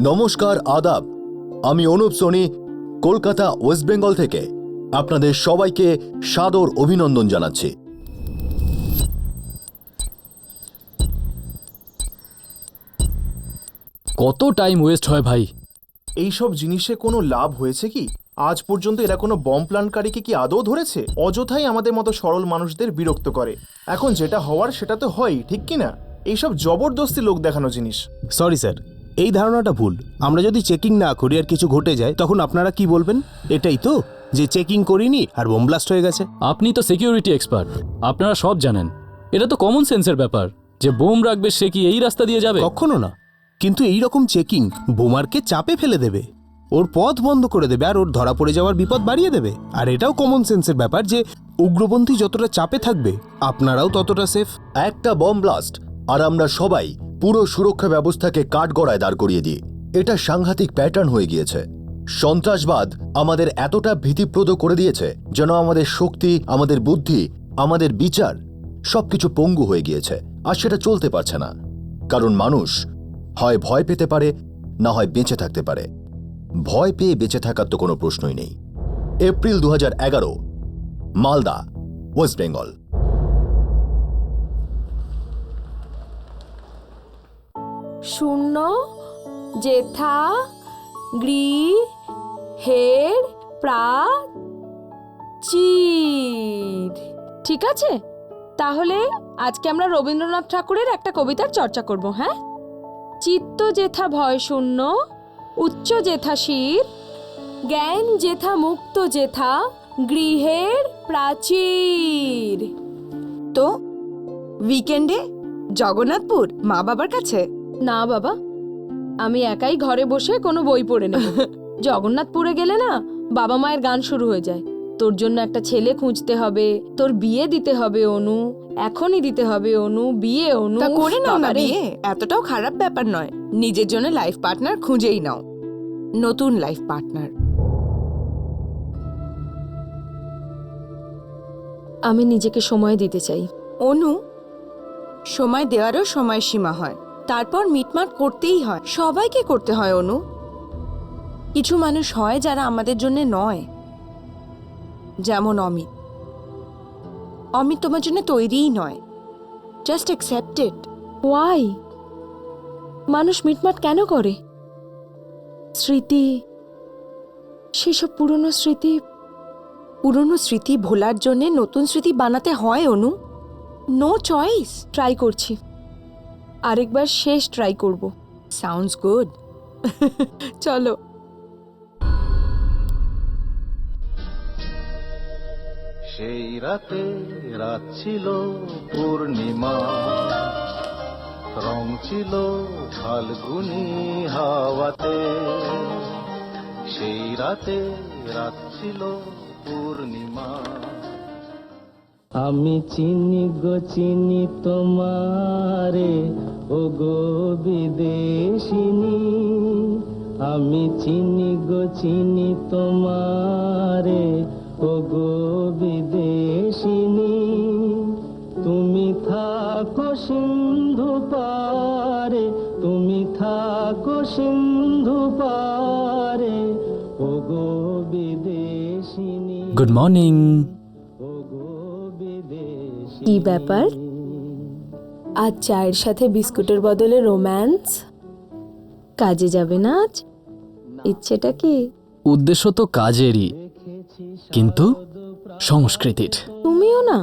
নমস্কার, আদাব। আমি অনুপ সোনি, কলকাতা, ওয়েস্ট বেঙ্গল থেকে আপনাদের সবাইকে সাদর অভিনন্দন জানাচ্ছি। কত টাইম ওয়েস্ট হয় ভাই। এইসব জিনিসে কোনো লাভ হয়েছে কি? আজ পর্যন্ত এরা কোনো বম প্ল্যানকারীকে কি আদৌ ধরেছে? অযথাই আমাদের মতো সরল মানুষদের বিরক্ত করে। এখন যেটা হওয়ার সেটা তো হয়ই, ঠিক কি না? এইসব জবরদস্তি লোক দেখানো জিনিস। সরি স্যার, এই ধারণাটা ভুল। আমরা যদি চেকিং না করি আর কিছু ঘটে যায় তখন আপনারা কি বলবেন? এটাই তো, যে চেকিং করিনি আর বোম ব্লাস্ট হয়ে গেছে। আপনি তো সিকিউরিটি এক্সপার্ট, আপনারা সব জানেন। এটা তো কমন সেন্সের ব্যাপার যে বোম রাখবে সে কি এই রাস্তা দিয়ে যাবে? কখনো না। কিন্তু এই রকম চেকিং বোমারকে চাপে ফেলে দেবে, ওর পথ বন্ধ করে দেবে আর ওর ধরা পড়ে যাওয়ার বিপদ বাড়িয়ে দেবে। আর এটাও কমন সেন্সের ব্যাপার যে উগ্রপন্থী যতটা চাপে থাকবে আপনারাও ততটা সেফ। একটা বম ব্লাস্ট আর আমরা সবাই পুরো সুরক্ষা ব্যবস্থাকে কাঠগড়ায় দাঁড় করিয়ে দিই। এটা সাংঘাতিক প্যাটার্ন হয়ে গিয়েছে। সন্ত্রাসবাদ আমাদের এতটা ভীতিপ্রদ করে দিয়েছে যেন আমাদের শক্তি, আমাদের বুদ্ধি, আমাদের বিচার সবকিছু পঙ্গু হয়ে গিয়েছে। আর সেটা চলতে পারছে না, কারণ মানুষ হয় ভয় পেতে পারে, না হয় বেঁচে থাকতে পারে। ভয় পেয়ে বেঁচে থাকার তো কোনো প্রশ্নই নেই। April 2011, Malda, West Bengal. শূন্য জেঠা গৃহের প্রাচীর। ঠিক আছে, তাহলে আজকে আমরা রবীন্দ্রনাথ ঠাকুরের একটা কবিতার চর্চা করব। হ্যাঁ, চিত্ত জেঠা ভয় শূন্য, উচ্চ জেঠা শির, জ্ঞান জেঠা মুক্ত জেঠা গৃহের প্রাচীর। তো উইকেন্ডে জগন্নাথপুর মা বাবার কাছে? না বাবা, আমি একাই ঘরে বসে কোনো বই পড়ে নেব। জগন্নাথপুরে গেলে না বাবা মায়ের গান শুরু হয়ে যায়। তোর জন্য একটা ছেলে খুঁজতে হবে, তোর বিয়ে দিতে হবে অনু, এখনই দিতে হবে অনু, বিয়ে অনু। তা করে নাও না বাবারে। বিয়ে, এতটাও খারাপ ব্যাপার নয়। নিজের জন্য লাইফ পার্টনার খুঁজেই নাও, নতুন লাইফ পার্টনার। আমি নিজেকে সময় দিতে চাই। অনু, সময় দেওয়ারও সময় সীমা হয়, তারপর মিটমাট করতেই হয়। সবাইকে করতে হয় অনু। কিছু মানুষ হয় যারা আমাদের জন্য নয়, যেমন অমিত। অমিত তোমার জন্য তৈরিই নয়। Just accept it. ওয়াই? মানুষ মিটমাট কেন করে? স্মৃতি, সেসব পুরনো স্মৃতি। পুরনো স্মৃতি ভোলার জন্য নতুন স্মৃতি বানাতে হয় অনু। No choice. ট্রাই করছি, আরেকবার শেষ ট্রাই করব। Sounds good. চলো। সেই রাতে রাত ছিল পূর্ণিমা, রং ছিল ফাল্গুনি হাওয়াতে। সেই রাতে রাত ছিল পূর্ণিমা। আমি চিনি গো চিনি তোমারে, ও গো বিদেশিনী। আমি চিনি গো চিনি তোমারে, ও গো বিদেশিনী। তুমি থাকো সিন্ধু পারে, তুমি থাকো সিন্ধু পারে, ও গো বিদেশিনী। Good morning. কি ব্যাপার, আজ চায়ের সাথে বিস্কুটের বদলে রোম্যান্স? কাজে যাবে না আজ? ইচ্ছেটা কি? উদ্দেশ্য তো কাজেরই, কিন্তু সংস্কৃতির। তুমিও না?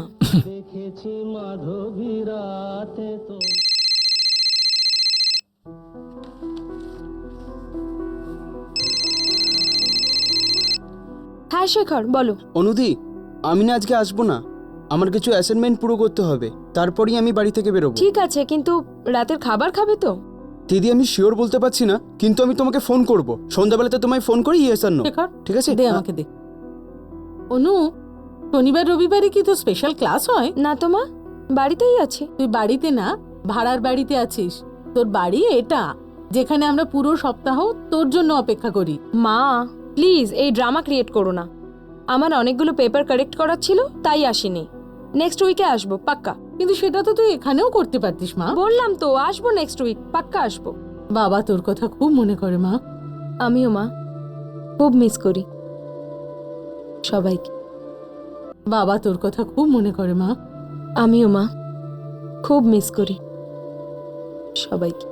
দেখেছি মাধবী রাতে তো। হ্যাঁ শেখর, বলো। অনুদি, আমি না আজকে আসবো না। আমার কিছু অ্যাসাইনমেন্ট পুরো করতে হবে, তারপরেই আমি বাড়ি থেকে বেরোবো। ঠিক আছে, কিন্তু রাতের খাবার খাবে তো? দিদি, আমি শিওর বলতে পারছি না, কিন্তু আমি তোমাকে ফোন করব। সন্ধ্যাবেলাতে তোমায় ফোন করি, ইয়েস আর নো। ঠিক আছে? দে আমাকে দে। অনু, শনিবার রবিবারে কি তোর স্পেশাল ক্লাস হয়? না তো মা, বাড়িতেই আছি। তুই বাড়িতে না, ভাড়ার বাড়িতে আছিস। তোর বাড়ি এটা, যেখানে আমরা পুরো সপ্তাহ তোর জন্য অপেক্ষা করি। মা প্লিজ এই ড্রামা ক্রিয়েট করো না। আমার অনেকগুলো পেপার কারেক্ট করার ছিল, তাই আসিনি। নেক্সট উইকে আসবো পাক্কা। কিন্তু সেটা তো তুই এখানেও করতে পারতিস মা। বললাম তো আসবো, নেক্সট উইক পাক্কা আসবো। বাবা তোর কথা খুব মনে করে মা। আমিও মা খুব মিস করি সবাইকে। বাবা তোর কথা খুব মনে করে মা। আমিও মা খুব মিস করি সবাইকে।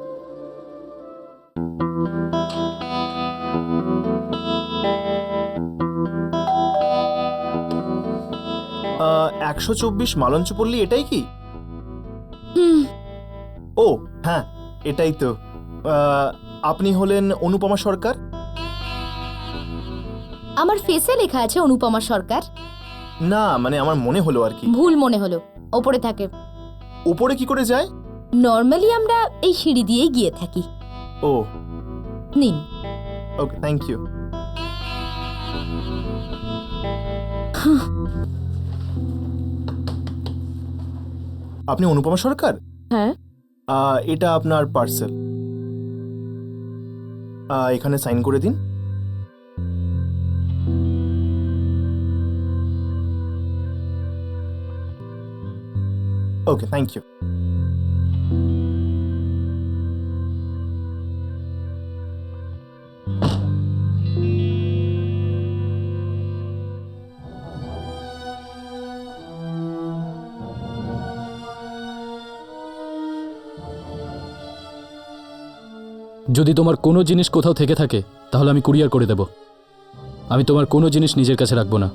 আহ, 124 মালঞ্চপল্লী, এটাই কি? ও হ্যাঁ, এটাই তো। আপনি হলেন অনুপমা সরকার? আমার ফেসে লেখা আছে অনুপমা সরকার। না মানে আমার মনে হলো আর কি। ভুল মনে হলো, ওপরে থাকে। উপরে কি করে যায়? নর্মালি আমরা এই সিঁড়ি দিয়েই গিয়ে থাকি। ও নিন। ওকে, থ্যাংক ইউ। আপনি অনুপমা সরকার? হ্যাঁ। এটা আপনার পার্সেল, এখানে সাইন করে দিন। ওকে, থ্যাংক ইউ। যদি তোমার কোনো জিনিস কোথাও থেকে থাকে তাহলে আমি কুরিয়ার করে দেব। আমি তোমার কোনো জিনিস নিজের কাছে রাখবো না।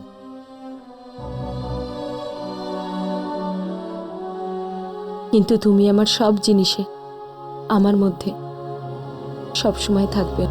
কিন্তু তুমি আমার সব জিনিসে আমার মধ্যে সব সময় থাকবে।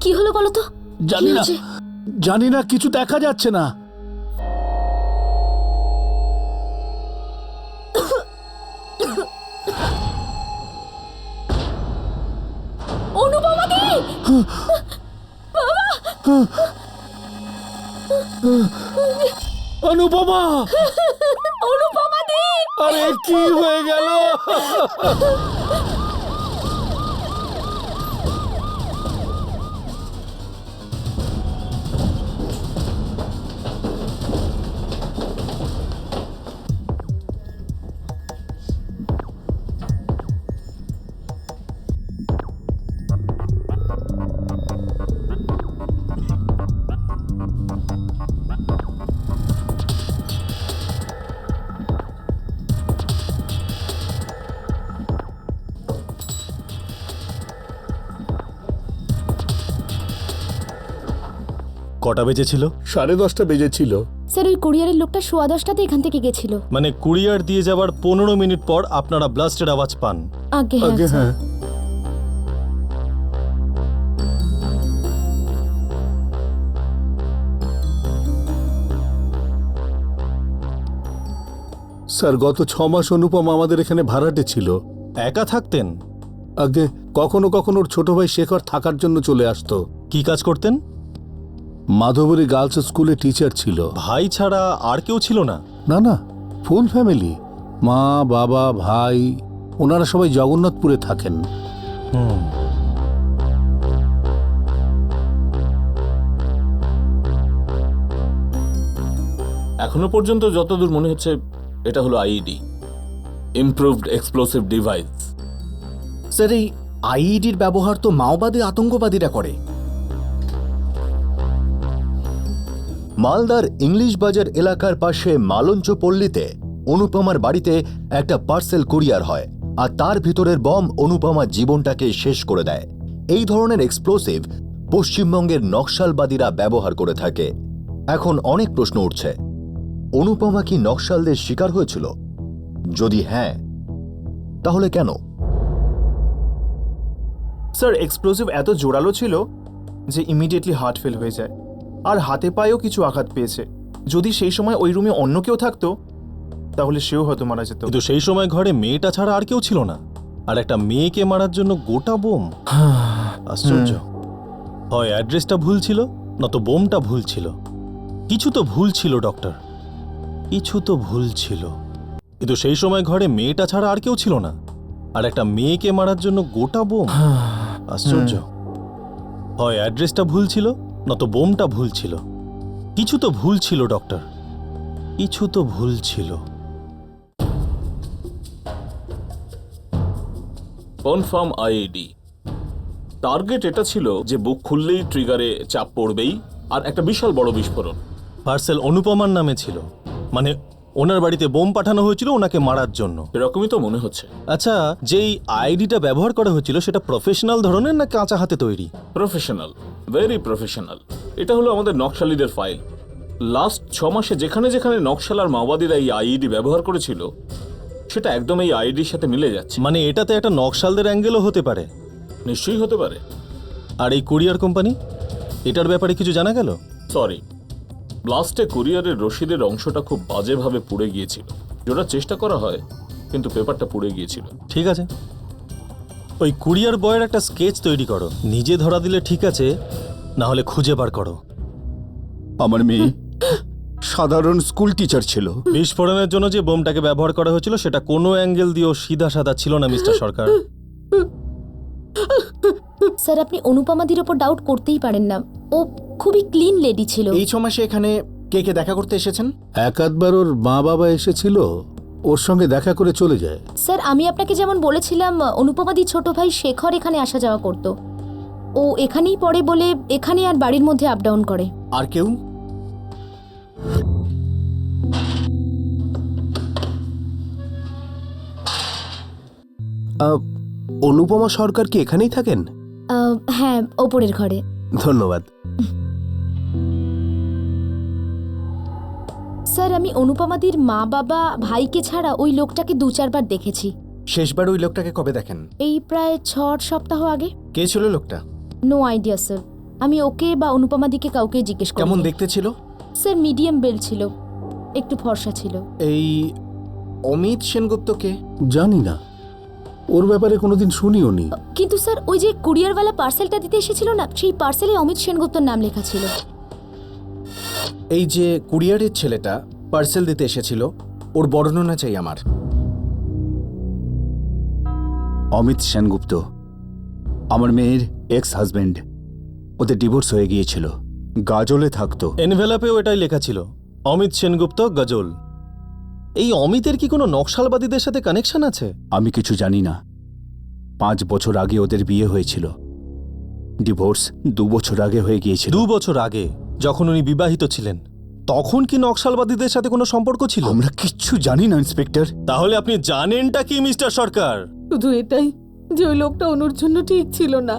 কি হলো বলো তো? জানি না, কিছু দেখা যাচ্ছে না। অনুপমা দি! অনুপমা, অনুপমা দি! আরে কি হয়ে গেল? কটা বেজেছিল? 10:30 বেজেছিল। স্যার ওই কুরিয়ারের লোকটা 10:15টাতে এখান থেকে গেছিল। মানে কুরিয়ার দিয়ে যাওয়ার 15 মিনিট পর আপনারা ব্লাস্টের আওয়াজ পান? আগে আগে হ্যাঁ। স্যার গত 6 মাস অনুপম আমাদের এখানে ভাড়াটে ছিল। একা থাকতেন? আগে কখনো কখনো ওর ছোট ভাই শেখর থাকার জন্য চলে আসতো। কি কাজ করতেন? মাধবরী গার্লস স্কুলে টিচার ছিল। ভাই ছাড়া আর কেউ ছিল না? না না, ফুল ফ্যামিলি, মা বাবা ভাই, ওনারা সবাই জগন্নাথপুরে থাকেন। এখনো পর্যন্ত যতদূর মনে হচ্ছে এটা হলো IED, improved explosive device. Sir এই আইইডির ব্যবহার তো মাওবাদী আতঙ্কবাদীরা করে। মালদার ইংলিশ বাজার এলাকার পাশে মালঞ্চপল্লীতে অনুপমার বাড়িতে একটা পার্সেল কুরিয়ার হয়, আর তার ভিতরের বম অনুপমার জীবনটাকে শেষ করে দেয়। এই ধরনের এক্সপ্লোসিভ পশ্চিমবঙ্গের নকশালবাদীরা ব্যবহার করে থাকে। এখন অনেক প্রশ্ন উঠছে, অনুপমা কি নকশালদের শিকার হয়েছিল? যদি হ্যাঁ, তাহলে কেন? স্যার এক্সপ্লোসিভ এত জোরালো ছিল যে ইমিডিয়েটলি হার্ট ফেল হয়ে যায়। আর হাতে পায়েও কিছু আঘাত পেয়েছে। যদি সেই সময় ওই রুমে অন্য কেউ থাকতো তাহলে সেও হয়তো মারা যেত। কিন্তু সেই সময় ঘরে মেয়েটা ছাড়া আর কেউ ছিল না, আর একটা মেয়েকে মারার জন্য গোটা বোম। আশ্চর্য, হয় অ্যাড্রেসটা ভুল ছিল, নয়তো বোমটা ভুল ছিল। কিছু তো ভুল ছিল ডক্টর, কিছু তো ভুল ছিল। কিন্তু সেই সময় ঘরে মেয়েটা ছাড়া আর কেউ ছিল না, আর একটা মেয়েকে মারার জন্য গোটা বোম। আশ্চর্য, হয় অ্যাড্রেসটা ভুল ছিল, নয়তো বোমটা ভুল ছিল। কিছু তো ভুল ছিল ডক্টর, কিছু তো ভুল ছিল। Confirm IED. টার্গেট এটা ছিল যে বুক খুললেই ট্রিগারে চাপ পড়বেই, আর একটা বিশাল বড় বিস্ফোরণ। পার্সেল অনুপমার নামে ছিল, মানে ওনার বাড়িতে বোম পাঠানো হয়েছিল ওনাকে মারার জন্য। এরকমই তো মনে হচ্ছে। আচ্ছা, যেই আইডিটা ব্যবহার করা হয়েছিল সেটা প্রফেশনাল ধরনের না কাঁচা হাতে তৈরি? Professional, very professional. এটা হলো আমাদের নকশালীদের ফাইল। লাস্ট 6 মাসে যেখানে যেখানে নকশাল আর মাওবাদীরা এই আইইডি ব্যবহার করেছিল সেটা একদম এই আইডির সাথে মিলে যাচ্ছে। মানে এটাতে একটা নকশালদের অ্যাঙ্গেলও হতে পারে? নিশ্চয়ই হতে পারে। আর এই কুরিয়ার কোম্পানি, এটার ব্যাপারে কিছু জানা গেল? সরি, ব্লাস্টে কুরিয়ারের রসিদের অংশটা খুব বাজেভাবে পুড়ে গিয়েছিল। যেটা চেষ্টা করা হয়, কিন্তু পেপারটা পুড়ে গিয়েছিল। ঠিক আছে, ওই কুরিয়ার বয়ের একটা স্কেচ তৈরি করো। নিজে ধরা দিলে ঠিক আছে, না হলে খুঁজে বার করো। আমার মেয়ে সাধারণ স্কুল টিচার ছিল। বিস্ফোরণের জন্য যে বোমটাকে ব্যবহার করা হয়েছিল সেটা কোনো অ্যাঙ্গেল দিয়েও সিধা সাদা ছিল না মিস্টার সরকার। স্যার, আপনি অনুপমাদির ওপর ডাউট করতেই পারেন না। ও খুবই ক্লিন লেডি ছিল। এই 6 মাসে এখানে কে কে দেখা করতে এসেছেন? এক আধবার ওর মা বাবা এসেছিল, ওর সঙ্গে দেখা করে চলে যায়। স্যার, আমি আপনাকে যেমন বলেছিলাম, অনুপমাদির ছোট ভাই শেখর এখানে আসা যাওয়া করত। ও এখানেই পড়ে বলে এখানে আর বাড়ির মধ্যে আপ ডাউন করে। আর কেউ? অনুপমা সরকার কি এখানেই থাকেন? হ্যাঁ, ওপরের ঘরে। ধন্যবাদ। স্যার, আমি অনুপমাদির মা বাবা ভাইকে ছাড়া ওই লোকটাকে 2-4 বার দেখেছি। শেষবার ওই লোকটাকে কবে দেখেন? এই প্রায় 6 সপ্তাহ আগে। কে ছিল লোকটা? No idea sir. আমি ওকে বা অনুপমাদিকে কাউকে জিজ্ঞেস করি। কেমন দেখতে ছিল? স্যার, মিডিয়াম বেল ছিল, একটু ফর্সা ছিল। এই অমিত সেনগুপ্ত কে? জানি না, ওর ব্যাপারে কোনোদিন শুনিও নি। কিন্তু স্যার, ওই যে কুরিয়ারওয়ালা পার্সেলটা দিতে এসেছিল না, সেই পার্সেলে অমিত সেনগুপ্তর নাম লেখা ছিল। এই যে কুরিয়ারের ছেলেটা পার্সেল দিতে এসেছিল, ওর বর্ণনা চাই আমার। অমিত সেনগুপ্ত আমার মেয়ের এক্স হাজবেন্ড। ওদের ডিভোর্স হয়ে গিয়েছিল। গাজলে থাকতো। এনভেলাপেও এটাই লেখা ছিল, অমিত সেনগুপ্ত, গজল। এই অমিতের কি কোনো নকশালবাদীদের সাথে কানেকশন আছে? আমি কিছু জানি না। 5 বছর আগে ওদের বিয়ে হয়েছিল। ডিভোর্স 2 বছর আগে হয়ে গিয়েছিল। 2 বছর আগে যখন উনি বিবাহিত ছিলেন, তখন কি নকশালবাদীদের সাথে কোনো সম্পর্ক ছিল? আমরা কিচ্ছু জানি না ইন্সপেক্টর। তাহলে আপনি জানেনটা কি মিস্টার সরকার? শুধু এটাই যে ওই লোকটা অনুর জন্য ঠিক ছিল না।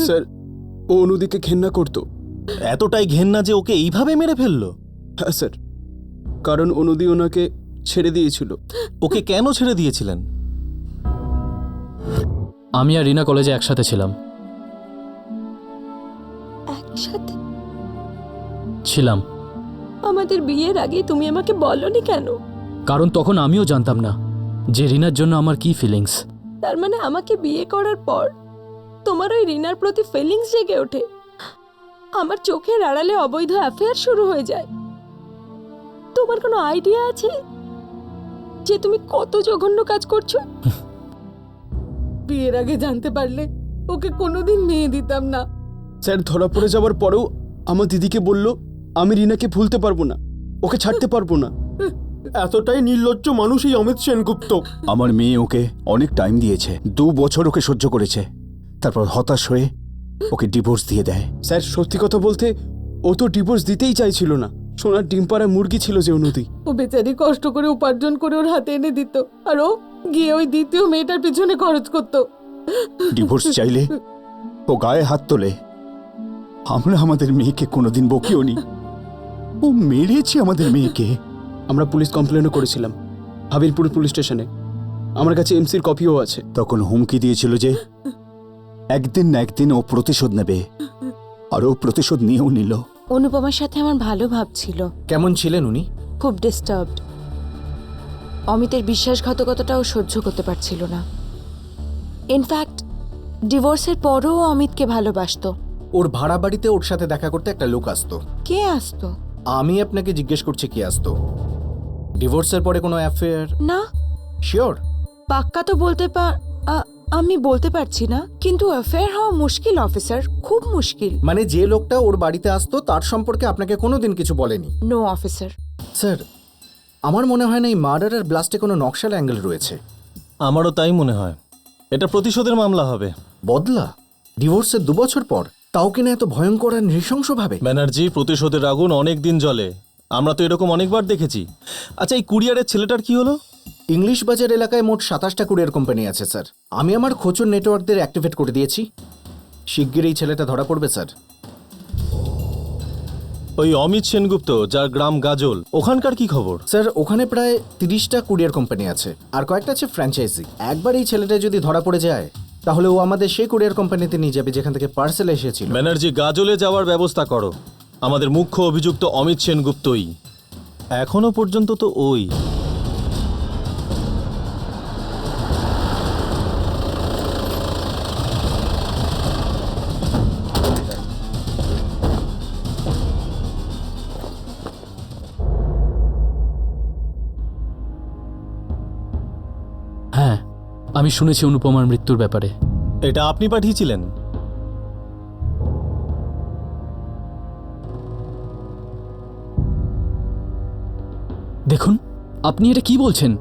স্যার, ও অনুদিকে ঘেন্না করত। এতটাই ঘেন্না যে ওকে এইভাবে মেরে ফেললো? হ্যাঁ স্যার, কারণ অনুদি ওনাকে ছেড়ে দিয়েছিল। ওকে কেন ছেড়ে দিয়েছিলেন? আমি আর রিনা কলেজে একসাথে ছিলাম। একসাথে ছিলাম। আমাদের বিয়ের আগে তুমি আমাকে বলনি কেন? কারণ তখন আমিও জানতাম না যে রিনার জন্য আমার কি ফিলিংস। তার মানে আমাকে বিয়ে করার পর তোমার ওই রিনার প্রতি ফিলিংস জেগে ওঠে। আমার চোখের আড়ালে অবৈধ অ্যাফেয়ার শুরু হয়ে যায়। তোমার কোনো আইডিয়া আছে যে তুমি কত জঘন্য কাজ করছো? বিয়ের আগে জানতে পারলে ওকে কোনোদিন মেয়ে দিতাম না। স্যার, ধরা পড়ে যাওয়ার পরেও আমার দিদিকে বলল আমি রিনাকে ভুলতে পারবো না, ওকে ছাড়তে পারবো না। এতটাই নির্লজ্জ মানুষ এই অমিত সেনগুপ্ত। আমার মেয়ে ওকে অনেক টাইম দিয়েছে। 2 বছর ওকে সহ্য করেছে, তারপর হতাশ হয়ে ওকে ডিভোর্স দিয়ে দেয়। স্যার, সত্যি কথা বলতে ও তো ডিভোর্স দিতেই চাইছিল না। সোনার ডিম পাড়া মুরগি ছিল যে অনুদি। ও বেচারি কষ্ট করে উপার্জন করে ওর হাতে এনে দিত, আর ও গিয়ে ওই দ্বিতীয় মেয়েটার পিছনে খরচ করত। ডিভোর্স চাইলে ও গায়ে হাত তোলে। আমরা আমাদের মেয়েকে কোনোদিন বকিও নি। ও মেরেছে আমাদের মেয়েকে। আমরা পুলিশ কমপ্লেনও করেছিলাম হাবিলপুর পুলিশ স্টেশনে। আমার কাছে এমসির কপিও আছে। তখন হুমকি দিয়েছিল যে একদিন না একদিন ও প্রতিশোধ নেবে। আরও প্রতিশোধ নিয়েও নিল। অনুপমার সাথে আমার ভালো ভাব ছিল। কেমন ছিলেন উনি? খুব ডিস্টার্বড। অমিতের বিশ্বাসঘাতকতাটাও সহ্য করতে পারছিল না। ইনফ্যাক্ট ডিভোর্সের পরও অমিতকে ভালোবাসতো। ওর ভাড়া বাড়িতে ওর সাথে দেখা করতে একটা লোক আসতো। কে আসতো? আমি আপনাকে জিজ্ঞেস করছি কে আসতো। ডিভোর্সের পরে কোনো অ্যাফেয়ার? না। শিওর? পাক্কা তো আমি বলতে পারছি না, কিন্তু অ্যাফেয়ার হওয়া মুশকিল অফিসার, খুব মুশকিল। মানে যে লোকটা ওর বাড়িতে আসতো তার সম্পর্কে আপনাকে কোনোদিন কিছু বলেনি? No officer. স্যার, আমার মনে হয় না এই মার্ডার আর ব্লাস্টে কোনো নকশাল অ্যাঙ্গেল রয়েছে। আমারও তাই মনে হয়। এটা প্রতিশোধের মামলা হবে। বদলা? ডিভোর্সের 2 বছর পর, তাও কিনা এত ভয়ঙ্কর আর নৃশংসভাবে? ব্যানার্জি, প্রতিশোধের আগুন অনেক দিন জ্বলে। আমরা তো এরকম অনেকবার দেখেছি। আচ্ছা, এই কুরিয়ারের ছেলেটার কি হলো? ইংলিশ বাজার এলাকায় মোট 27টা কুরিয়ার কোম্পানি আছে স্যার। আমি আমার খোঁচর নেটওয়ার্কদের অ্যাক্টিভেট করে দিয়েছি। শিগগির এই ছেলেটা ধরা পড়বে স্যার। ওই অমিত সেনগুপ্ত, যার গ্রাম গাজল, ওখানকার কি খবর? স্যার, ওখানে প্রায় 30টা কুরিয়ার কোম্পানি আছে, আর কয়েকটা আছে ফ্র্যাঞ্চাইজি। একবার এই ছেলেটা যদি ধরা পড়ে যায়, তাহলে ও আমাদের সেই কুরিয়ার কোম্পানিতে নিয়ে যাবে যেখান থেকে পার্সেল এসেছিল। ব্যানার্জি, গাজলে যাওয়ার ব্যবস্থা করো। আমাদের মুখ্য অভিযুক্ত অমিত সেনগুপ্তই। এখনো পর্যন্ত তো ওই। হ্যাঁ, আমি শুনেছি অনুপমার মৃত্যুর ব্যাপারে। এটা আপনি পাঠিয়েছিলেন? দেখুন, আপনি এটা কি বলছেন?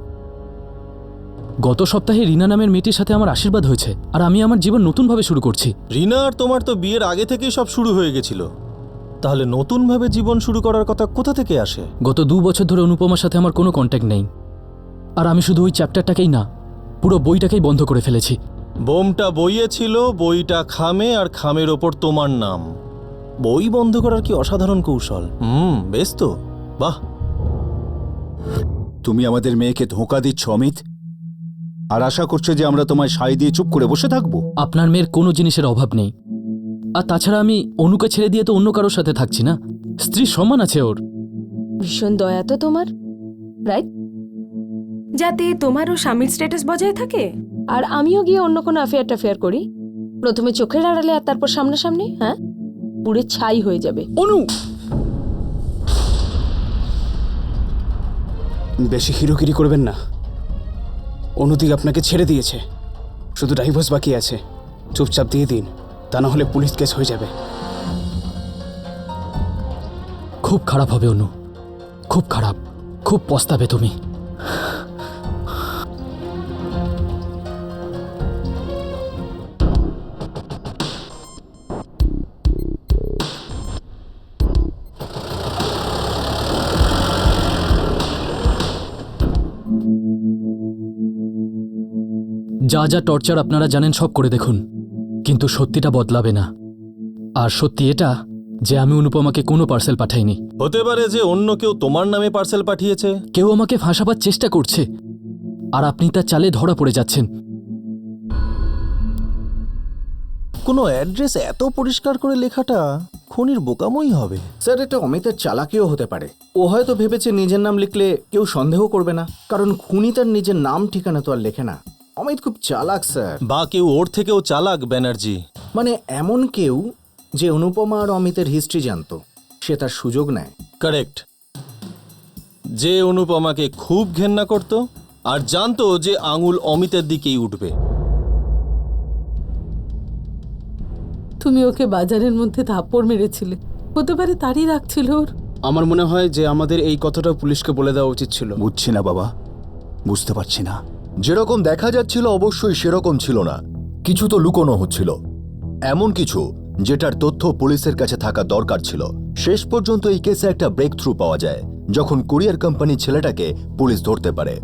গত সপ্তাহে রিনা নামের মেয়েটির সাথে আমার আশীর্বাদ হয়েছে, আর আমি আমার জীবন নতুনভাবে শুরু করছি। রিনা আর তোমার তো বিয়ের আগে থেকেই সব শুরু হয়ে গেছিল। তাহলে নতুনভাবে জীবন শুরু করার কথা কোথা থেকে আসে? গত 2 বছর ধরে অনুপমার সাথে আমার কোনো কন্ট্যাক্ট নেই, আর আমি শুধু ওই চ্যাপ্টারটাকেই না, পুরো বইটাকেই বন্ধ করে ফেলেছি। বোমটা বইয়ে ছিল, বইটা খামে, আর খামের ওপর তোমার নাম। বই বন্ধ করার কি অসাধারণ কৌশল! বেশ তো, বাহ। তুমি আমাদের মেয়েকে ধোঁকা দিচ্ছ অমিত, আর আশা করছো যে আমরা তোমায় সাই দিয়ে চুপ করে বসে থাকবো? আপনার মেয়ের কোনো জিনিসের অভাব নেই, আর তাছাড়া আমি অনুকে ছেড়ে দিয়ে তো অন্য কারোর সাথে থাকছি না। স্ত্রীর সম্মান আছে ওর। ভীষণ দয়া তো তোমার, রাইট? যাতে তোমারও স্বামীর স্ট্যাটাস বজায় থাকে, আর আমিও গিয়ে অন্য কোনো অ্যাফেয়ার করি। প্রথমে চোখের আড়ালে আর তারপর সামনাসামনি, হ্যাঁ, পুরে ছাই হয়ে যাবে। অনু, বেশি হিরোগিরি করবেন না। অনুদিক আপনাকে ছেড়ে দিয়েছে, শুধু ডাইভোর্স বাকি আছে। চুপচাপ দিয়ে দিন, তা না হলে পুলিশ কেস হয়ে যাবে। খুব খারাপ হবে অনু, খুব খারাপ, খুব পস্তাবে তুমি। যা যা টর্চার আপনারা জানেন সব করে দেখুন, কিন্তু সত্যিটা বদলাবে না। আর সত্যি এটা যে আমি অনুপমাকে কোনো পার্সেল পাঠাইনি। হতে পারে যে অন্য কেউ তোমার নামে পার্সেল পাঠিয়েছে। কেউ আমাকে ফাঁসাবার চেষ্টা করছে, আর আপনি তার চালে ধরা পড়ে যাচ্ছেন। কোনো অ্যাড্রেস এত পরিষ্কার করে লেখাটা খুনির বোকামই হবে। স্যার, এটা অমিতের চালাকিও হতে পারে। ও হয়তো ভেবেছে নিজের নাম লিখলে কেউ সন্দেহ করবে না, কারণ খুনি তার নিজের নাম ঠিকানা তো আর লেখে না। অমিত খুব চালাক স্যার। বা কেউ ওর থেকেও চালাক ব্যানার্জি। মানে এমন কেউ যে অনুপমা আর অমিতের হিস্ট্রি জানতো, সে তার সুযোগ নেয়। কারেক্ট। যে অনুপমাকে খুব ঘেন্না করত আর জানতো যে আঙুল অমিতের দিকেই উঠবে। তুমি ওকে বাজারের মধ্যে থাপ্পড় মেরেছিলে, হতে পারে তারই রাখছিল ওর। আমার মনে হয় যে আমাদের এই কথাটা পুলিশকে বলে দেওয়া উচিত ছিল। বুঝছি না বাবা, বুঝতে পারছি না। যেরকম দেখা যাচ্ছিল অবশ্যই সেরকম ছিল না, কিছু তো লুকোনো হচ্ছিল। এমন কিছু যেটার তথ্য পুলিশের কাছে থাকা দরকার ছিল। শেষ পর্যন্ত এই কেসে একটা ব্রেক থ্রু পাওয়া যায় যখন কুরিয়ার কোম্পানির ছেলেটাকে পুলিশ ধরতে পারে।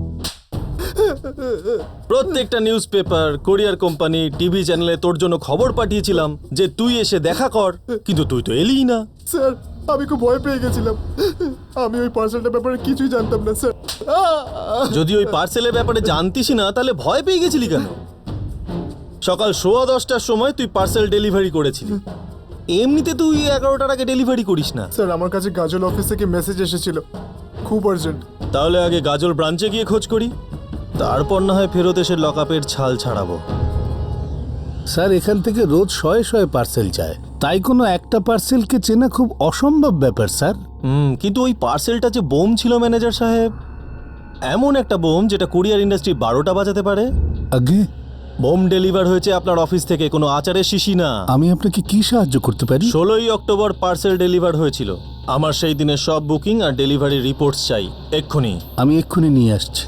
প্রত্যেকটা news paper, courier company, TV চ্যানেলে তোর জন্য খবর পাঠিয়েছিলাম যে তুই এসে দেখা কর, কিন্তু তুই তো এলিই না। স্যার, আমি খুব ভয় পেয়ে গেছিলাম। আমি ওই পার্সেলটার ব্যাপারে কিছুই জানতাম না স্যার। যদি ওই পার্সেলের ব্যাপারে জানতিসই না, তাহলে ভয় পেয়ে গেছিলি কেন? সকাল 10:15টার সময় তুই পার্সেল ডেলিভারি করেছিলি, এমনিতে তুই 11টার আগে ডেলিভারি করিস না। স্যার আমার কাছে গাজল অফিস থেকে মেসেজ এসেছিল, খুব আর্জেন্ট। তাহলে আগে গাজল ব্রাঞ্চে গিয়ে খোঁজ করি, তারপর না হয় ফেরত এসে লকআপের ছাল ছাড়াবো। স্যার এখান থেকে রোজ শয়ে শয়ে পার্সেল যায়, তাই কোনো একটা পার্সেলকে চেনা খুব অসম্ভব ব্যাপার স্যার। কিন্তু ওই পার্সেলটা যে বোম ছিল ম্যানেজার সাহেব, এমন একটা বোম যেটা কুরিয়ার ইন্ডাস্ট্রি 12টা বাজাতে পারে। আগে বোম ডেলিভার হয়েছে আপনার অফিস থেকে, কোনো আচারের শিশি না। আমি আপনাকে কি সাহায্য করতে পারি? 16ই অক্টোবর পার্সেল ডেলিভার হয়েছিল। আমার সেই দিনের সব বুকিং আর ডেলিভারি রিপোর্টস চাই এক্ষুনি। আমি এক্ষুনি নিয়ে আসছি।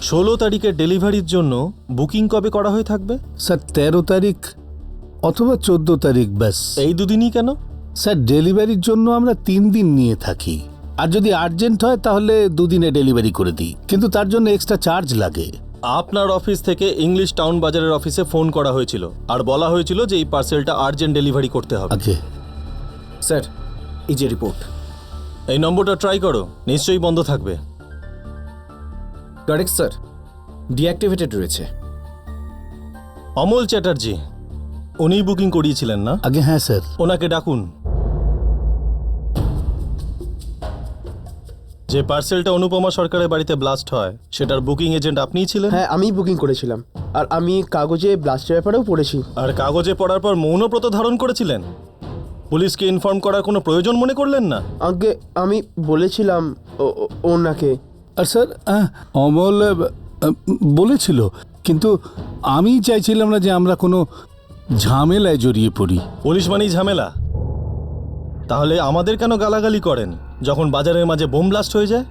16 তারিখের ডেলিভারির জন্য বুকিং কবে করা হয়ে থাকবে? স্যার 13 তারিখ অথবা 14 তারিখ ব্যাস। এই দুদিনই কেন? স্যার ডেলিভারির জন্য আমরা 3 দিন নিয়ে থাকি, আর যদি আর্জেন্ট হয় তাহলে 2 দিনে ডেলিভারি করে দিই, কিন্তু তার জন্য এক্সট্রা চার্জ লাগে। আপনার অফিস থেকে ইংলিশ টাউন বাজারের অফিসে ফোন করা হয়েছিল আর বলা হয়েছিল যে এই পার্সেলটা আর্জেন্ট ডেলিভারি করতে হবে। স্যার এই যে রিপোর্ট। এই নম্বরটা ট্রাই করো, নিশ্চয়ই বন্ধ থাকবে। কারেক্ট স্যার, ডিঅ্যাক্টিভেটেড রয়েছে। অমল চ্যাটার্জি, উনিই বুকিং করিয়েছিলেন না? আগে হ্যাঁ স্যার। ওনাকে ডাকুন। যে পার্সেলটা অনুপমা সরকারের বাড়িতে ব্লাস্ট হয় সেটার বুকিং এজেন্ট আপনিই ছিলেন? হ্যাঁ আমিই বুকিং করেছিলাম, আর আমি কাগজে ব্লাস্টের ব্যাপারেও পড়েছি। আর কাগজে পড়ার পর মৌনব্রত ধারণ করেছিলেন? পুলিশকে ইনফর্ম করার কোনো প্রয়োজন মনে করলেন না? আগে আমি বলেছিলাম ওনাকে। আর স্যার অমল বলেছিল, কিন্তু আমি চাইছিলাম না যে আমরা কোনো ঝামেলায় জড়িয়ে পড়ি। পুলিশ মানেই ঝামেলা? তাহলে আমাদের কেন গালাগালি করেন যখন বাজারের মাঝে বোম ব্লাস্ট হয়ে যায়?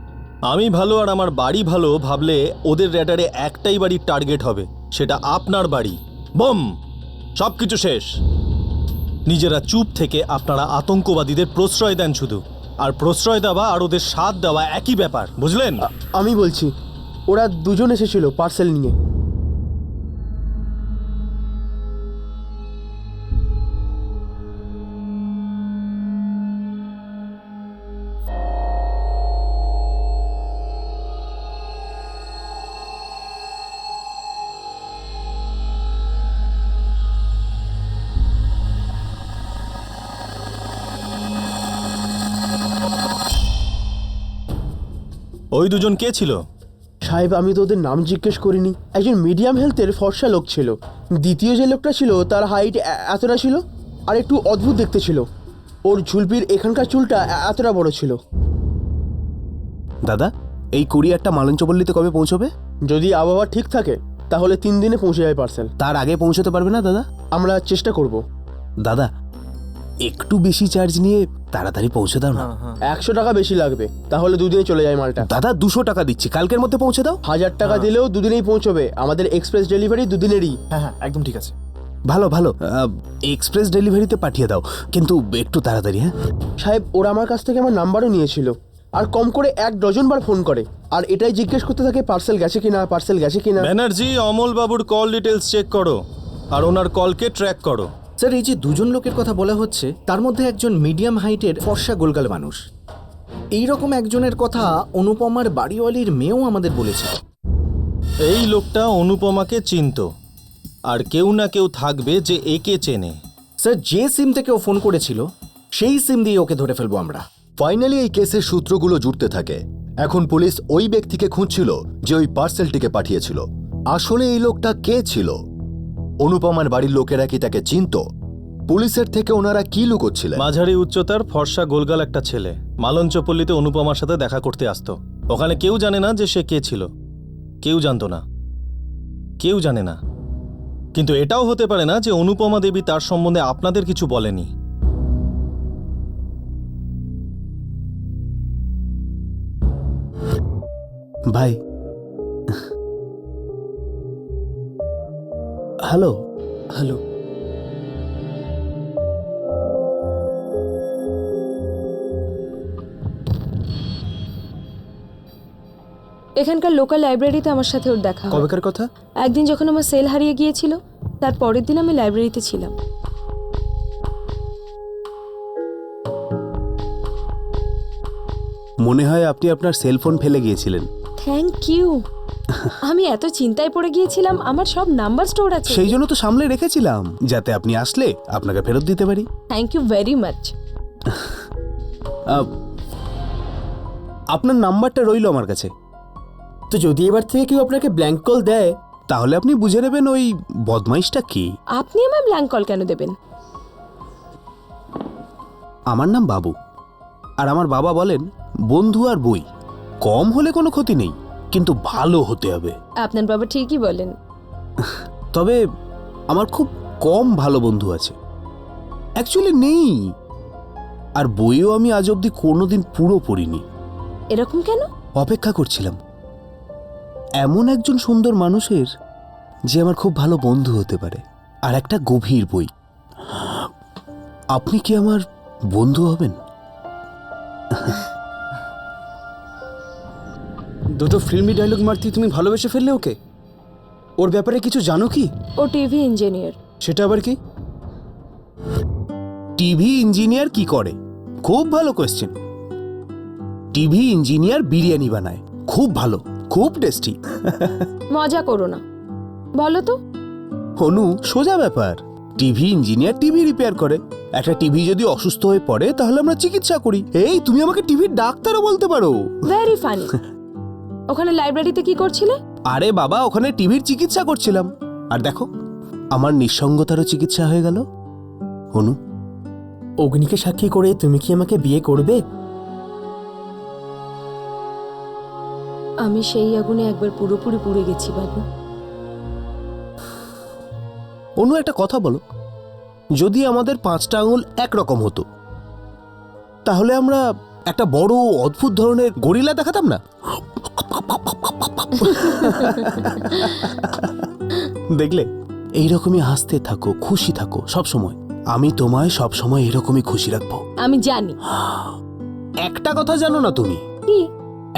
আমি ভালো আর আমার বাড়ি ভালো ভাবলে ওদের র্যাডারে একটাই বাড়ির টার্গেট হবে, সেটা আপনার বাড়ি। বোম, সব কিছু শেষ। নিজেরা চুপ থেকে আপনারা আতঙ্কবাদীদের প্রশ্রয় দেন শুধু, আর প্রশ্রয় দেওয়া আর ওদের সাথ দেওয়া একই ব্যাপার, বুঝলেন? আমি বলছি ওরা দুজন এসেছিল পার্সেল নিয়ে। ওই দুজন কে ছিল? সাহেব আমি তো ওদের নাম জিজ্ঞেস করিনি। একজন মিডিয়াম হেলথের ফর্সা লোক ছিল, দ্বিতীয় যে লোকটা ছিল তার হাইট এতটা ছিল আর একটু অদ্ভুত দেখতে ছিল। ওর ঝুলপির এখানকার চুলটা এতটা বড় ছিল। দাদা এই কুরিয়ারটা মালঞ্চপল্লিতে কবে পৌঁছবে? যদি আবহাওয়া ঠিক থাকে তাহলে 3 দিনে পৌঁছে যায় পার্সেল। তার আগে পৌঁছতে পারবে না দাদা? আমরা চেষ্টা করব। দাদা একটু বেশি চার্জ নিয়ে তাড়াতাড়ি পৌঁছে দাও না। 100 টাকা বেশি লাগবে, তাহলে 2 দিনে চলে যায় মালটা। দাদা 200 টাকা দিচ্ছি, কালকের মধ্যে পৌঁছে দাও। 1000 টাকা দিলেও 2 দিনেই পৌঁছবে। আমাদের এক্সপ্রেস ডেলিভারি 2 দিনেরই। হ্যাঁ হ্যাঁ একদম ঠিক আছে। ভালো ভালো, এক্সপ্রেস ডেলিভারিতে পাঠিয়ে দাও, কিন্তু একটু তাড়াতাড়ি। হ্যাঁ সাহেব ওরা আমার কাছ থেকে আমার নাম্বারও নিয়েছিল, আর কম করে 1 ডজন বার ফোন করে, আর এটাই জিজ্ঞেস করতে থাকে পার্সেল গেছে কিনা, পার্সেল গেছে কিনা। ব্যানার্জি, অমল বাবুর কল ডিটেলস চেক করো আর ওনার কলকে ট্র্যাক করো। স্যার এই যে দুজন লোকের কথা বলা হচ্ছে তার মধ্যে একজন মিডিয়াম হাইটের ফর্সা গোলগাল মানুষ। এই রকম একজনের কথা অনুপমার বাড়িওয়ালির মেয়েও আমাদের বলেছে। এই লোকটা অনুপমাকে চিনত, আর কেউ না কেউ থাকবে যে একে চেনে। স্যার যে সিম থেকে ও ফোন করেছিল সেই সিম দিয়ে ওকে ধরে ফেলবো আমরা। ফাইনালি এই কেসের সূত্রগুলো জুড়তে থাকে। এখন পুলিশ ওই ব্যক্তিকে খুঁজছিল যে ওই পার্সেলটিকে পাঠিয়েছিল। আসলে এই লোকটা কে ছিল? অনুপমার বাড়ির লোকেরা কি তাকে চিনত? পুলিশের থেকে ওনারা কি লুকোচ্ছিলেন? মাঝারি উচ্চতার ফর্সা গোলগাল একটা ছেলে মালঞ্চপল্লিতে অনুপমার সাথে দেখা করতে আসতো। ওখানে কেউ জানে না যে সে কে ছিল, কেউ জানতো না, কেউ জানে না। কিন্তু এটাও হতে পারে না যে অনুপমা দেবী তার সম্বন্ধে আপনাদের কিছু বলেনি। ভাই হ্যালো হ্যালো। এখানকার লোকাল লাইব্রেরিতে আমার সাথে ওর দেখা হয়। কবেকার কথা? একদিন যখন আমার সেল হারিয়ে গিয়েছিল তার পরের দিন আমি লাইব্রেরিতে ছিলাম। মনে হয় আপনি আপনার সেলফোন ফেলে গিয়েছিলেন। Thank you. আমি এত চিন্তায় পড়ে গিয়েছিলাম, আমার সব নাম্বার স্টোর আছে। সেই জন্য তো সামলে রেখেছিলাম, যাতে আপনি আসলে আপনাকে ফেরত দিতে পারি। Thank you very much. আপনার নাম্বারটা রইল আমার কাছে। তো যদি এবার থেকে কেউ আপনাকে ব্ল্যাঙ্ক কল দেয়, তাহলে আপনি বুঝে নেবেন ওই বদমাইশটা কি। আপনি আমায় ব্ল্যাঙ্ক কল কেন দেবেন? আমার নাম বাবু, আর আমার বাবা বলেন বন্ধু আর বই কম হলে কোনো ক্ষতি নেই, কিন্তু ভালো হতে হবে। আপনার বাবা ঠিকই বলেন। তবে আমার খুব কম ভালো বন্ধু আছে, অ্যাকচুয়ালি নেই। আর বইও আমি আজ অবধি কোনোদিন পুরো পড়িনি। এরকম কেন? অপেক্ষা করছিলাম এমন একজন সুন্দর মানুষের যে আমার খুব ভালো বন্ধু হতে পারে, আর একটা গভীর বই। আপনি কি আমার বন্ধু হবেন? দুটো ফিল্মি ডায়লগ মারতে তুমি ভালোবেসে ফেললে ওকে? ওর ব্যাপারে কিছু জানো কি? ও টিভি ইঞ্জিনিয়ার। সেটা আবার কি? টিভি ইঞ্জিনিয়ার কি করে? খুব ভালো কোয়েশ্চেন। টিভি ইঞ্জিনিয়ার বিরিয়ানি বানায়, খুব ভালো, খুব টেস্টি। মজা করো না, বলো তো। হনু, সোজা ব্যাপার। টিভি ইঞ্জিনিয়ার টিভি রিপেয়ার করে। একটা টিভি যদি অসুস্থ হয়ে পড়ে তাহলে আমরা চিকিৎসা করি। এই তুমি আমাকে টিভির ডাক্তারও বলতে পারো। Very funny. ওখানে লাইব্রেরিতে কি করছিলে? আরে বাবা, ওখানে টিভির চিকিৎসা করছিলাম। আর দেখো, আমার নিঃসঙ্গতারও চিকিৎসা হয়ে গেল। হনু, অগ্নিকে সাক্ষী করে তুমি কি আমাকে বিয়ে করবে? আমি সেই আগুনে একবার পুরোপুরি পুড়ে গেছি বাবু। অনু, একটা কথা বলো, যদি আমাদের 5টা আঙুল একরকম হতো তাহলে আমরা একটা বড় অদ্ভুত ধরনের গরিলা দেখাতাম না? দেখলে, এইরকমই হাসতে থাকো, খুশি থাকো সব সময়। আমি তোমায় সব সময় এরকমই খুশি রাখবো। আমি জানি। একটা কথা জানো না তুমি? কি?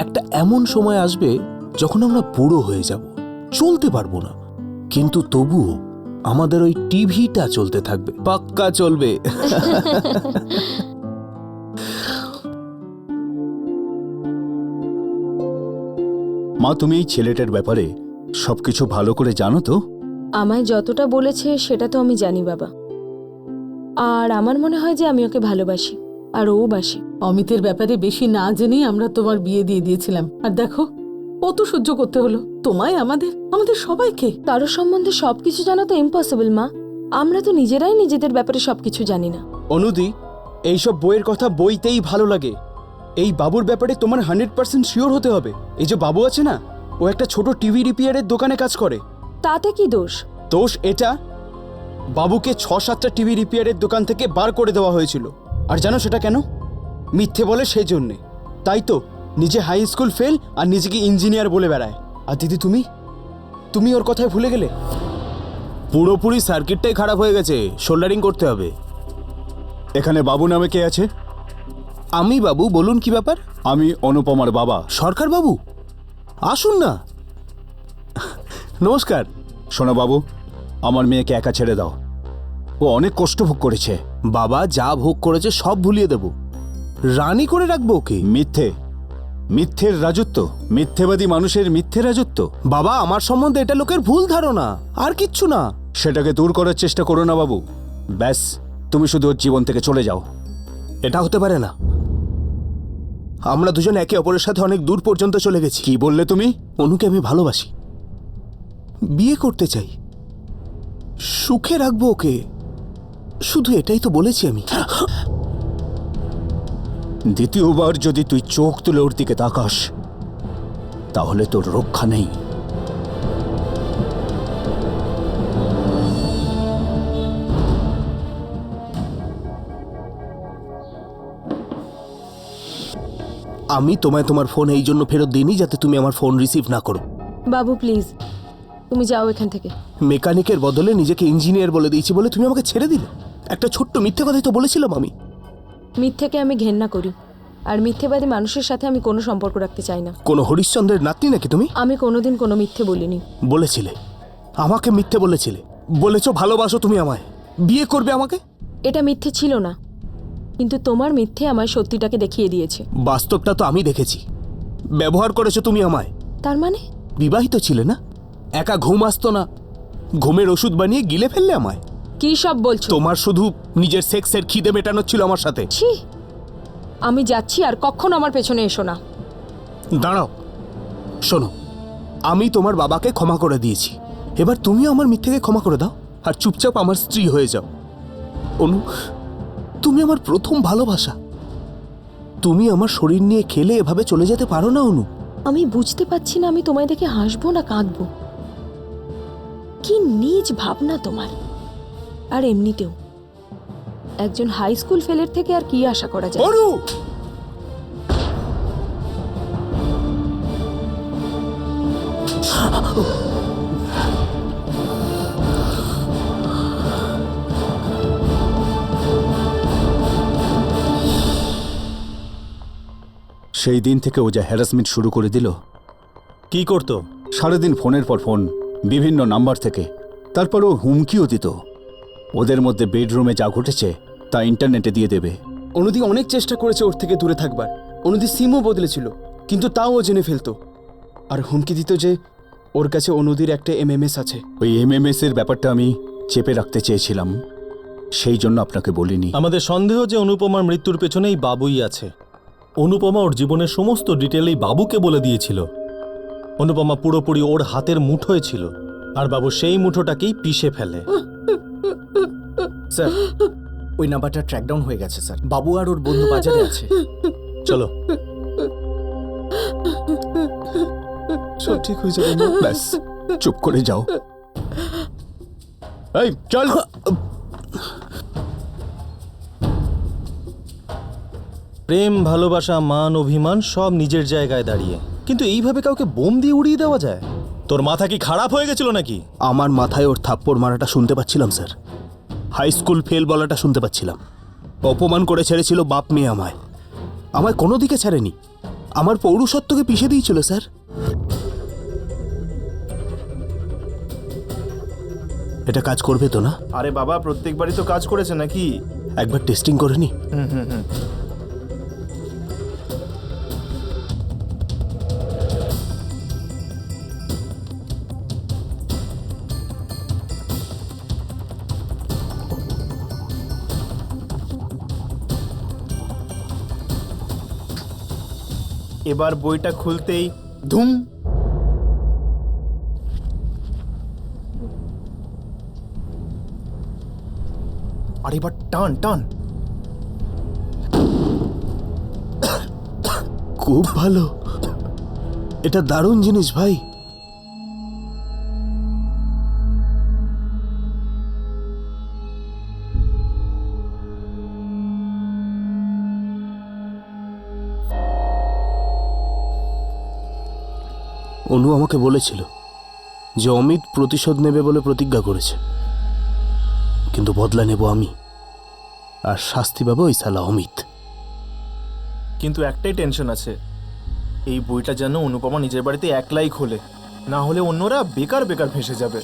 একটা এমন সময় আসবে যখন আমরা বুড়ো হয়ে যাব, চলতে পারবো না, কিন্তু তবুও আমাদের ওই টিভিটা চলতে থাকবে, পাক্কা চলবে। মা, তুমি এই ছেলেটার ব্যাপারে সবকিছু ভালো করে জানো তো? আমায় যতটা বলেছে সেটা তো আমি জানি বাবা। আর আমার মনে হয় যে আমি ওকে ভালোবাসি, আর ও বাসি। অমিতের ব্যাপারে বেশি না জেনেই আমরা তোমার বিয়ে দিয়ে দিয়েছিলাম, আর দেখো কত সহ্য করতে হলো তোমায়, আমাদের সবাইকে। কারোর সম্বন্ধে সবকিছু জানা তো ইম্পসিবল মা। আমরা তো নিজেরাই নিজেদের ব্যাপারে সবকিছু জানি না। অনুদি, এইসব বইয়ের কথা বইতেই ভালো লাগে। এই বাবুর ব্যাপারে তোমার 100% শিওর হতে হবে। এই যে বাবু আছে না, ও একটা ছোট টিভি রিপেয়ারের দোকানে কাজ করে। তাতে কি দোষ? দোষ এটা, বাবুকে 6-7টা টিভি রিপেয়ারের দোকান থেকে বার করে দেওয়া হয়েছিল। আর জানো সেটা কেন? মিথ্যে বলে সেই জন্যে। তাই তো নিজে হাই স্কুল ফেল আর নিজেকে ইঞ্জিনিয়ার বলে বেড়ায়। আর দিদি, তুমি ওর কথায় ভুলে গেলে? পুরোপুরি সার্কিটটাই খারাপ হয়ে গেছে, সোল্ডারিং করতে হবে। এখানে বাবু নামে কে আছে? আমি বাবু। বলুন কি ব্যাপার? আমি অনুপমার বাবা। সরকার বাবু, আসুন না। নমস্কার। শোনো বাবু, আমার মেয়েকে একা ছেড়ে দাও, ও অনেক কষ্ট ভোগ করেছে। বাবা, যা ভোগ করেছে সব ভুলিয়ে দেব, রানী করে রাখবো ওকে। মিথ্যের রাজত্ব, মিথ্যেবাদী মানুষের মিথ্যে রাজত্ব। বাবা, আমার সম্বন্ধে এটা লোকের ভুল ধারণা, আর কিচ্ছু না। সেটাকে দূর করার চেষ্টা করো না বাবু। ব্যাস, তুমি শুধু ওর জীবন থেকে চলে যাও। এটা হতে পারে না। আমরা দুজন একে অপরের সাথে অনেক দূর পর্যন্ত চলে গেছি। কি বললে তুমি? অনুকে আমি ভালোবাসি, বিয়ে করতে চাই, সুখে রাখবো ওকে, শুধু এটাই তো বলেছি আমি। দ্বিতীয়বার যদি তুই চোখ তুলে ওর দিকে তাকাস তাহলে তোর রক্ষা নেই। আমি তোমায় তোমার ফোন এই জন্য ফেরত দিইনি যাতে তুমি আমার ফোন রিসিভ না করো। বাবু প্লিজ, তুমি যাও এখান থেকে। মেকানিকের বদলে নিজেকে ইঞ্জিনিয়ার বলে দিয়েছি বলে তুমি আমাকে ছেড়ে দিলে? একটা ছোট্ট মিথ্যে কথাই তো বলেছিলাম আমি। মিথ্যেকে আমি ঘেন্না করি, আর মিথ্যেবাদী মানুষের সাথে আমি কোনো সম্পর্ক রাখতে চাই না। কোনো হরিশ্চন্দ্রের নাতনি নাকি তুমি? আমি কোনোদিন কোনো মিথ্যে বলিনি। বলেছিলে, আমাকে মিথ্যে বলেছিলে। বলেছো ভালোবাসো তুমি আমায়, বিয়ে করবে আমাকে। এটা মিথ্যে ছিল না, কিন্তু তোমার মিথ্যে আমায় সত্যিটাকে দেখিয়ে দিয়েছে। বাস্তবটা তো আমি দেখেছি। ব্যবহার করেছো তুমি আমায়। তার মানে? বিবাহিত ছিলে না? একা ঘুম আসতো না, ঘুমের ওষুধ বানিয়ে গিলে ফেললে আমায়। কি সব বলছো? তোমার শুধু নিজের সেক্সের খিদে মেটানো ছিল আমার সাথে। ছি, আমি যাচ্ছি, আর কখনো আমার পেছনে এসো না। দাঁড়াও, শোনো, আমি তোমার বাবাকে ক্ষমা করে দিয়েছি, এবার তুমিও আমার মিথ্যেকে ক্ষমা করে দাও আর চুপচাপ আমার স্ত্রী হয়ে যাও। অনু, তুমি আমার প্রথম ভালোবাসা, তুমি আমার শরীর নিয়ে খেলে এভাবে চলে যেতে পারো না অনু। আমি বুঝতে পারছি না আমি তোমায় দেখে হাসবো না কাঁদবো। কি নীচ ভাবনা তোমার। আর এমনিতেও একজন হাই স্কুল ফেলের থেকে আর কি আশা করা যায়? অনু, সেই দিন থেকে ও যা হ্যারাসমেন্ট শুরু করে দিল। কি করতো? সারাদিন ফোনের পর ফোন, বিভিন্ন নাম্বার থেকে। তারপর ও হুমকিও দিত, ওদের মধ্যে বেডরুমে যা ঘটেছে তা ইন্টারনেটে দিয়ে দেবে। অনুদি অনেক চেষ্টা করেছে ওর থেকে দূরে থাকবার, অনুদি সিমও বদলেছিল, কিন্তু তাও ও জেনে ফেলতো আর হুমকি দিত যে ওর কাছে অনুদির একটা এমএমএস আছে। ওই এমএমএস এর ব্যাপারটা আমি চেপে রাখতে চেয়েছিলাম, সেই জন্য আপনাকে বলিনি। আমাদের সন্দেহ যে অনুপমার মৃত্যুর পেছনেই বাবুই আছে। অনুপমা ওর জীবনের সমস্ত ডিটেল এই বাবুকে বলে দিয়েছিল। অনুপমা পুরোপুরি ওর হাতের মুঠোয় ছিল, আর বাবু সেই মুঠোটাকেই পিষে ফেলে। স্যার, ওই নাম্বারটা ট্র্যাক ডাউন হয়ে গেছে স্যার। বাবু আর ওর বন্ধু বাজারে আছে। চলো। সব ঠিক হয়ে যাবে। ব্যাস, চুপ করে যাও। এই চল। প্রেম, ভালোবাসা, মান, অভিমান সব নিজের জায়গায় দাঁড়িয়ে, কিন্তু এইভাবে কাউকে বোম দিয়ে উড়িয়ে দেওয়া যায়? তোর মাথা কি খারাপ হয়ে গেছিল নাকি? আমার মাথায় ওর থাপ্পড় মারাটা শুনতে পাচ্ছিলাম স্যার, হাই স্কুল ফেল বলাটা শুনতে পাচ্ছিলাম। অপমান করে ছেড়েছিল বাপ মেয়ে আমায়, আমায় কোনো দিকে ছাড়েনি, আমার পৌরুষত্বকে পিষে দিয়েছিল স্যার। এটা কাজ করবে তো না? আরে বাবা, প্রত্যেকবারই তো কাজ করেছে নাকি? একবার টেস্টিং করে নি। হুম। এবার বইটা খুলতেই ধুম। আর এবার টান টান। খুব ভালো, এটা দারুণ জিনিস ভাই। অনু আমাকে বলেছিল যে অমিত প্রতিশোধ নেবে বলে প্রতিজ্ঞা করেছে, কিন্তু বদলা নেব আমি, আর শাস্তি পাবে ওই শালা অমিত। কিন্তু একটাই টেনশন আছে, এই বইটা যেন অনুপমা নিজের বাড়িতে একলাই খোলে, না হলে অন্যরা বেকার বেকার ভেসে যাবে।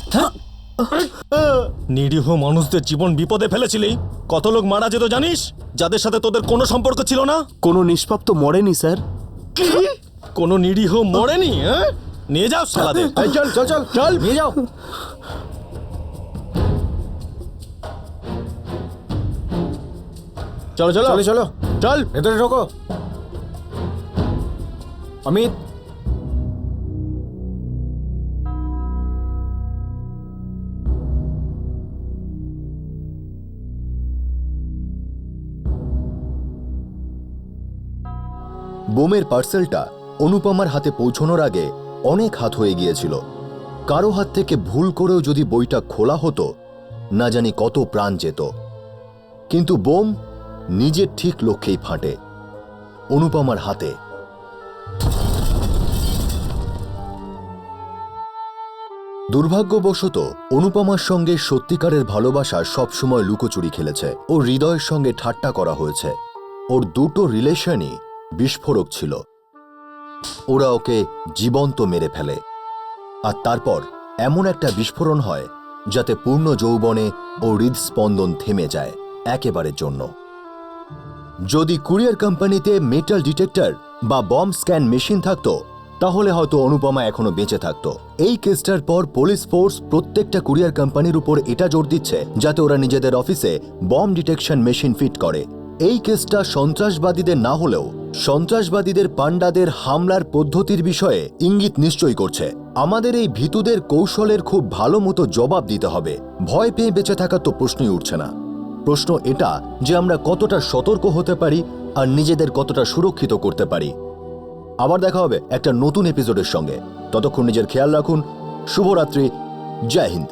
নিরীহ মানুষদের জীবন বিপদে ফেলেছিলি। কত লোক মারা যেত জানিস, যাদের সাথে তোদের কোনো সম্পর্ক ছিল না? কোনো নিষ্পাপ তো মরেনি স্যার। কি? কোনো নিরীহ মরেনি? হ্যাঁ, নিয়ে যাও শালাদের। চল চল চল চল, নিয়ে যাও। চলো চলো চলো চলো চল। ভেতরে ঢোকো। অমিত, বোমের পার্সেলটা অনুপমার হাতে পৌঁছানোর আগে অনেক হাত হয়ে গিয়েছিল। কারো হাত থেকে ভুল করেও যদি বইটা খোলা হতো, না জানি কত প্রাণ যেত। কিন্তু বোম নিজের ঠিক লক্ষ্যেই ফাটে, অনুপমার হাতে। দুর্ভাগ্যবশত অনুপমার সঙ্গে সত্যিকারের ভালোবাসা সবসময় লুকোচুরি খেলেছে। ও হৃদয়ের সঙ্গে ঠাট্টা করা হয়েছে। ওর দুটো রিলেশনই বিস্ফোরক ছিল। ওরা ওকে জীবন্ত মেরে ফেলে, আর তারপর এমন একটা বিস্ফোরণ হয় যাতে পূর্ণ যৌবনে ও হৃদস্পন্দন থেমে যায় একেবারের জন্য। যদি কুরিয়ার কোম্পানিতে মেটাল ডিটেক্টর বা বম্ব স্ক্যান মেশিন থাকতো, তাহলে হয়তো অনুপমা এখনো বেঁচে থাকতো। এই কেসটার পর পুলিশ ফোর্স প্রত্যেকটা কুরিয়ার কোম্পানির উপর এটা জোর দিচ্ছে যাতে ওরা নিজেদের অফিসে বম্ব ডিটেকশন মেশিন ফিট করে। এই কেসটা সন্ত্রাসবাদীদের না হলেও সন্ত্রাসবাদীদের পান্ডাদের হামলার পদ্ধতির বিষয়ে ইঙ্গিত নিশ্চয়ই করছে। আমাদের এই ভীতুদের কৌশলের খুব ভালো মতো জবাব দিতে হবে। ভয় পেয়ে বেঁচে থাকার তো প্রশ্নই উঠছে না। প্রশ্ন এটা যে আমরা কতটা সতর্ক হতে পারি আর নিজেদের কতটা সুরক্ষিত করতে পারি। আবার দেখা হবে একটা নতুন এপিসোডের সঙ্গে। ততক্ষণ নিজের খেয়াল রাখুন। শুভরাত্রি। জয় হিন্দ।